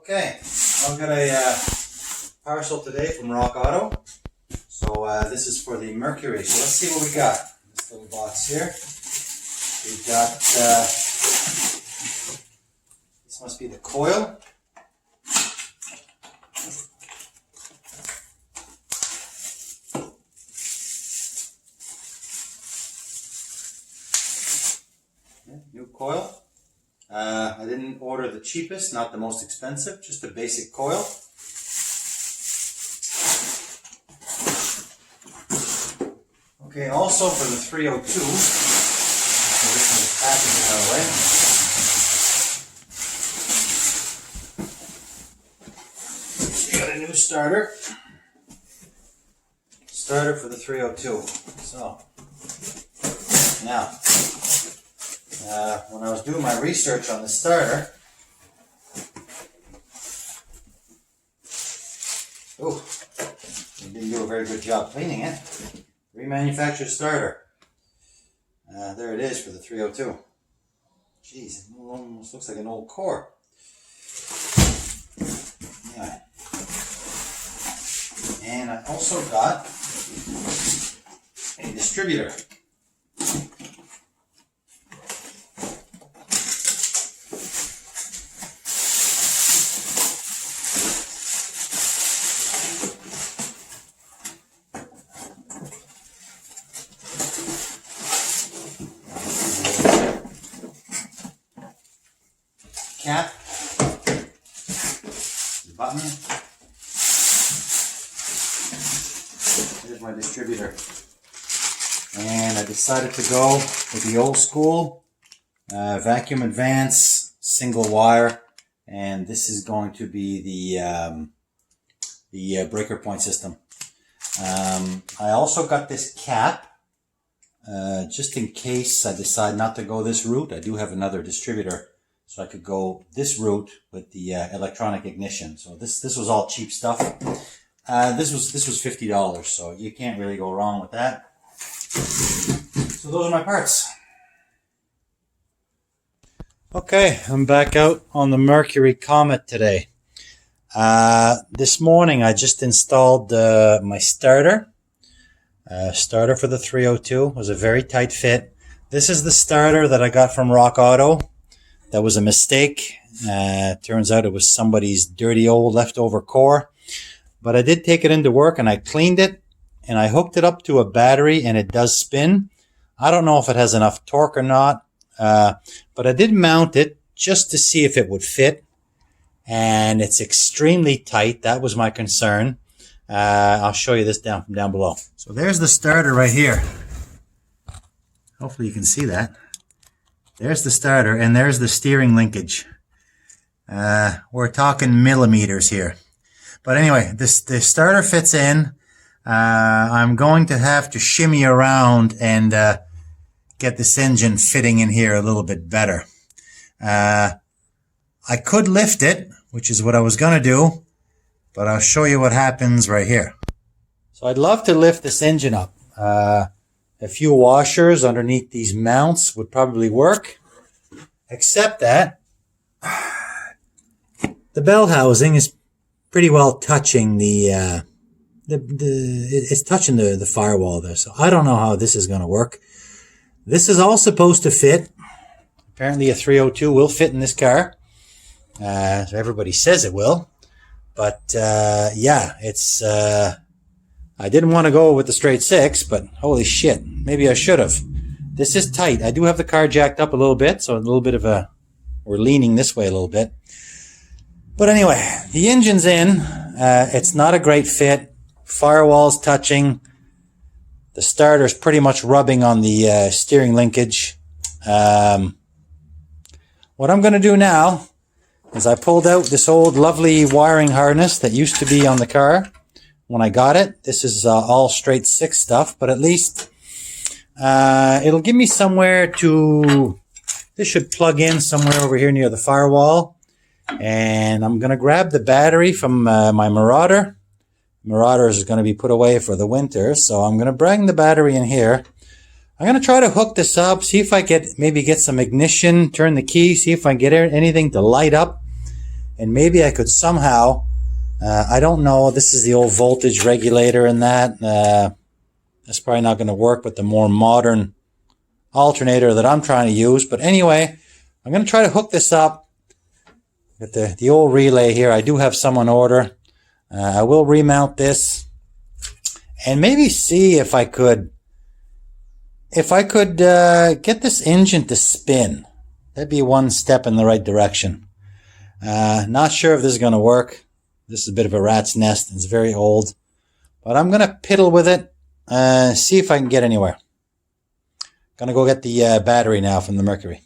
Okay, I've got a parcel today from Rock Auto. So this is for the Mercury. So let's see what we got. This little box here. We've got, this must be the coil. New coil. I didn't order the cheapest, not the most expensive, just a basic coil. Okay, also for the 302, so this is packaging out of the way. We got a new starter. Starter for the 302. So, now, when I was doing my research on the starter, didn't do a very good job cleaning it. Remanufactured starter. There it is for the 302. Jeez, it almost looks like an old core. Anyway. And I also got a distributor. Cap, the button, here's my distributor, and I decided to go with the old school vacuum advance single wire, and this is going to be the breaker point system. I also got this cap just in case I decide not to go this route. I do have another distributor. So I could go this route with the electronic ignition. So this was all cheap stuff. This was $50, so you can't really go wrong with that. So those are my parts. Okay, I'm back out on the Mercury Comet today. This morning I just installed my starter. Starter for the 302. It was a very tight fit. This is the starter that I got from Rock Auto. That was a mistake. Turns out it was somebody's dirty old leftover core. But I did take it into work and I cleaned it and I hooked it up to a battery and it does spin. I don't know if it has enough torque or not, but I did mount it just to see if it would fit. And it's extremely tight. That was my concern. I'll show you this down below. So there's the starter right here. Hopefully you can see that. There's the starter, and there's the steering linkage. We're talking millimeters here. But anyway, the starter fits in. I'm going to have to shimmy around and get this engine fitting in here a little bit better. I could lift it, which is what I was going to do, but I'll show you what happens right here. So I'd love to lift this engine up. A few washers underneath these mounts would probably work, except that the bell housing is pretty well touching it's touching the firewall there. So I don't know how this is going to work. This is all supposed to fit. Apparently a 302 will fit in this car. So everybody says it will. But yeah, it's I didn't want to go with the straight 6, but holy shit, maybe I should have. This is tight. I do have the car jacked up a little bit, so a little bit of we're leaning this way a little bit. But anyway, the engine's in. It's not a great fit. Firewall's touching. The starter's pretty much rubbing on the steering linkage. What I'm going to do now is I pulled out this old lovely wiring harness that used to be on the car. When I got it, this is all straight 6 stuff, but at least it'll give me somewhere to, this should plug in somewhere over here near the firewall. And I'm going to grab the battery from my Marauder. Marauder is going to be put away for the winter, so I'm going to bring the battery in here. I'm going to try to hook this up, see if I maybe get some ignition, turn the key, see if I can get anything to light up. and maybe I could somehow, I don't know, this is the old voltage regulator and that. That's probably not going to work with the more modern alternator that I'm trying to use. But anyway, I'm going to try to hook this up. Got the old relay here. I do have some on order. I will remount this and maybe see if I could get this engine to spin. That'd be one step in the right direction. Not sure if this is going to work. This is a bit of a rat's nest. It's very old. But I'm going to piddle with it. See if I can get anywhere. Going to go get the battery now from the Mercury.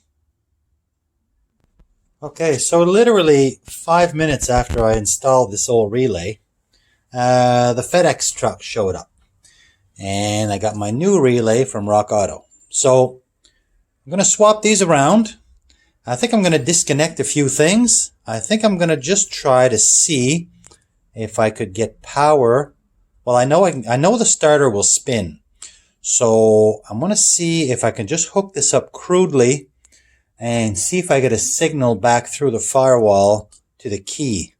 Okay, so literally 5 minutes after I installed this old relay, the FedEx truck showed up. And I got my new relay from Rock Auto. So I'm going to swap these around. I think I'm going to disconnect a few things. I think I'm going to just try to see if I could get power. Well, I know the starter will spin. So I'm going to see if I can just hook this up crudely and see if I get a signal back through the firewall to the key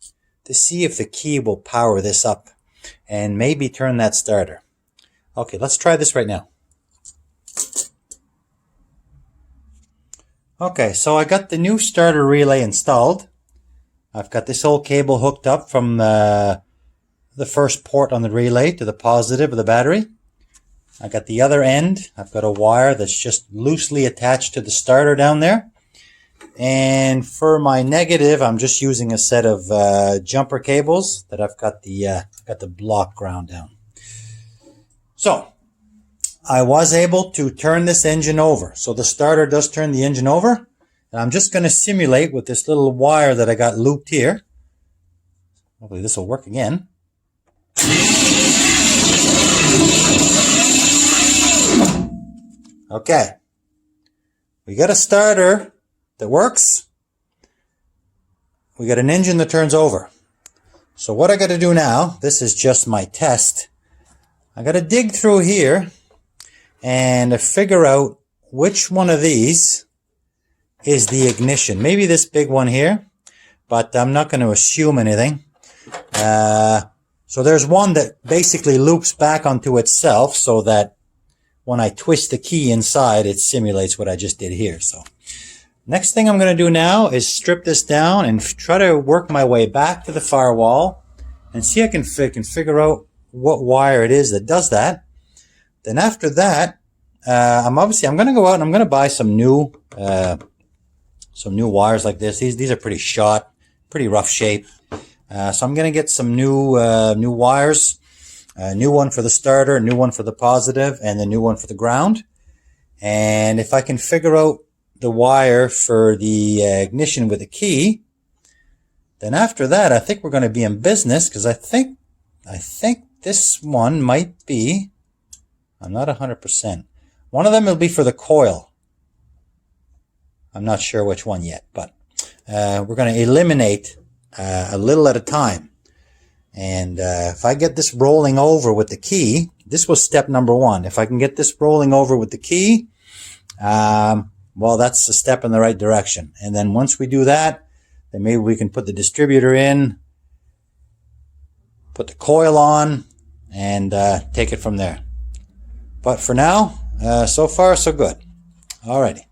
to see if the key will power this up and maybe turn that starter. Okay, let's try this right now. Okay, so I got the new starter relay installed. I've got this old cable hooked up from the first port on the relay to the positive of the battery. I got the other end. I've got a wire that's just loosely attached to the starter down there. And for my negative, I'm just using a set of jumper cables that I've got the block ground down. So I was able to turn this engine over. So the starter does turn the engine over. And I'm just going to simulate with this little wire that I got looped here. Hopefully this will work again. Okay. We got a starter that works. We got an engine that turns over. So what I got to do now, this is just my test. I got to dig through here and figure out which one of these is the ignition. Maybe this big one here, but I'm not going to assume anything. So there's one that basically loops back onto itself so that when I twist the key inside, it simulates what I just did here. So next thing I'm going to do now is strip this down and try to work my way back to the firewall and see if I can figure out what wire it is that does that. Then after that, I'm going to go out and I'm going to buy some new wires like this. These are pretty shot, pretty rough shape. So I'm going to get some new wires, a new one for the starter, a new one for the positive, and a new one for the ground. And if I can figure out the wire for the ignition with the key, then after that, I think we're going to be in business, because I think this one might be, I'm not 100%. One of them will be for the coil. I'm not sure which one yet, but we're going to eliminate a little at a time. And if I get this rolling over with the key, this was step number one. If I can get this rolling over with the key, well, that's a step in the right direction. And then once we do that, then maybe we can put the distributor in, put the coil on, and take it from there. But for now, so far so good. Alrighty.